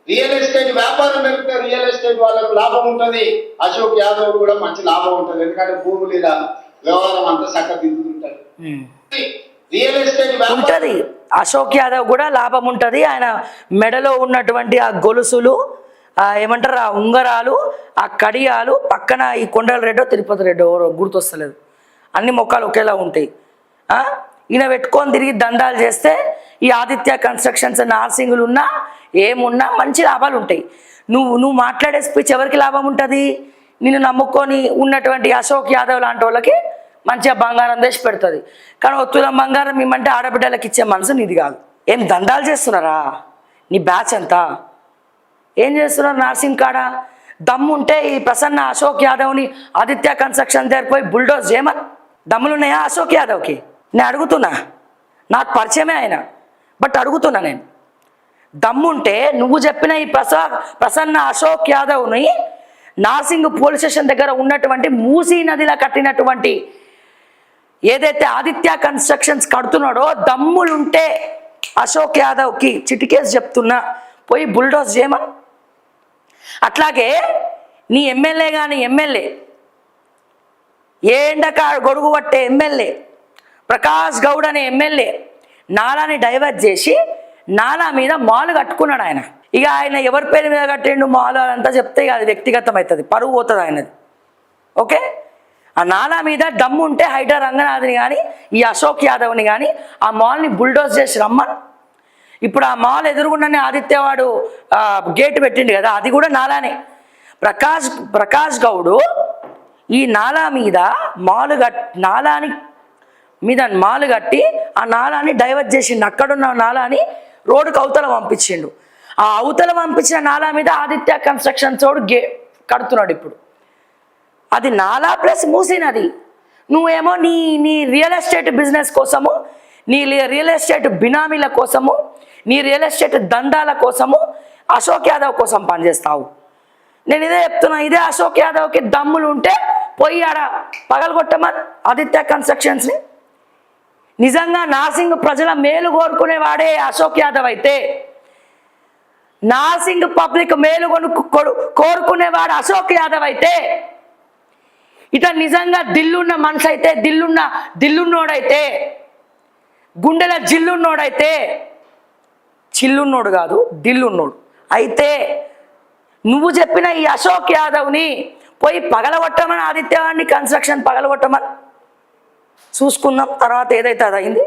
Real estate వ్యాపారం పెరిగితే real estate వాళ్ళకు లాభం ఉంటుంది, అశోక్ యాదవ్ కూడా మంచి లాభం ఉంటుంది. ఎందుకంటే భూములు ఇలా వ్యవహారం అంతా చక్కదిద్దుతుంటారు. రియల్ ఎస్టేట్ ఉంటుంది, అశోక్ యాదవ్ కూడా లాభం ఉంటుంది. ఆయన మెడలో ఉన్నటువంటి ఆ గొలుసులు, ఏమంటారు ఆ ఉంగరాలు, ఆ కడియాలు, పక్కన ఈ కొండల రెడ్డో తిరుపతి రెడ్డో గుర్తొస్తలేదు, అన్ని మొక్కలు ఒకేలా ఉంటాయి. ఈయన పెట్టుకొని తిరిగి దండాలు చేస్తే ఈ ఆదిత్య కన్స్ట్రక్షన్స్ నార్సింగులు ఉన్నా ఏమున్నా మంచి లాభాలు ఉంటాయి. నువ్వు మాట్లాడే స్పీచ్ ఎవరికి లాభం ఉంటుంది? నిన్ను నమ్ముకొని ఉన్నటువంటి అశోక్ యాదవ్ లాంటి వాళ్ళకి మంచిగా బంగారం తెచ్చి పెడుతుంది. కానీ ఒత్తులం బంగారం ఇమ్మంటే ఆడబిడ్డలకు ఇచ్చే మనసు నీది కాదు. ఏం దండాలు చేస్తున్నారా? నీ బ్యాచ్ అంతా ఏం చేస్తున్నారు? నార్సింగ్ కాడ దమ్ముంటే ఈ ప్రసన్న అశోక్ యాదవ్ని ఆదిత్య కన్స్ట్రక్షన్ దగ్గర పోయి బుల్డోజ్ చేయమని దమ్ములున్నాయా అశోక్ యాదవ్కి? నేను అడుగుతున్నా, నాకు పరిచయమే ఆయన, బట్ అడుగుతున్నా నేను, దమ్ముంటే నువ్వు చెప్పిన ఈ ప్రసన్న అశోక్ యాదవ్ని నార్సింగ్ పోలీస్ స్టేషన్ దగ్గర ఉన్నటువంటి మూసీ నదిలో కట్టినటువంటి ఏదైతే ఆదిత్య కన్స్ట్రక్షన్స్ కడుతున్నాడో దమ్ములుంటే అశోక్ యాదవ్కి చిటికేసి చెప్తున్నా పోయి బుల్డోజ్ చేయమని. అట్లాగే నీ ఎమ్మెల్యే కానీ ఎమ్మెల్యే ఏ ఎండక గొడుగు పట్టే ఎమ్మెల్యే ప్రకాష్ గౌడ్ అనే ఎమ్మెల్యే నాలాని డైవర్ట్ చేసి నాలా మీద మాలు కట్టుకున్నాడు ఆయన. ఇక ఆయన ఎవరి పేరు మీద కట్టిండు మాలు అంతా చెప్తే అది వ్యక్తిగతం అవుతుంది, పరువు పోతుంది ఆయనది. ఓకే, ఆ నాలా మీద దమ్ము ఉంటే హైడ్రా రంగనాథ్ని కానీ ఈ అశోక్ యాదవ్ని కానీ ఆ మాల్ని బుల్డోజ్ చేసి రమ్మని. ఇప్పుడు ఆ మాల్ ఎదురుగుండానే ఆదిత్యవాడు గేట్ పెట్టిండు కదా, అది కూడా నాలానే. ప్రకాష్ గౌడు ఈ నాలా మీద నాలాని మీద మాలు కట్టి ఆ నాలాని డైవర్ట్ చేసిండు. అక్కడున్న నాలాని రోడ్డుకు అవతల పంపించిండు. ఆ అవతల పంపించిన నాలా మీద ఆదిత్య కన్స్ట్రక్షన్స్ వాడు కడుతున్నాడు. ఇప్పుడు అది నాలా ప్లస్ మూసీ నది. నువ్వేమో నీ రియల్ ఎస్టేట్ బిజినెస్ కోసము, నీ రియల్ ఎస్టేట్ బినామీల కోసము, నీ రియల్ ఎస్టేట్ దందాల కోసము అశోక్ యాదవ్ కోసం పనిచేస్తావు. నేను ఇదే చెప్తున్నా, ఇదే అశోక్ యాదవ్కి దమ్ములు ఉంటే పోయి ఆడ పగలగొట్టమని ఆదిత్య కన్స్ట్రక్షన్స్ని. నిజంగా నార్సింగ్ ప్రజల మేలు కోరుకునేవాడే అశోక్ యాదవ్ అయితే, నార్సింగ్ పబ్లిక్ మేలు కోరుకునేవాడు అశోక్ యాదవ్ అయితే, ఇట నిజంగా దిల్లున్న మనసు అయితే, దిల్లున్నోడైతే, గుండెల జిల్లున్నోడైతే, చిల్లున్నోడు కాదు దిల్లున్నోడు అయితే నువ్వు చెప్పిన ఈ అశోక్ యాదవ్ని పోయి పగలగొట్టమని, ఆదిత్యవాడిని కన్స్ట్రక్షన్ పగలగొట్టమని చూసుకుందాం. తర్వాత ఏదైతే అది అయింది.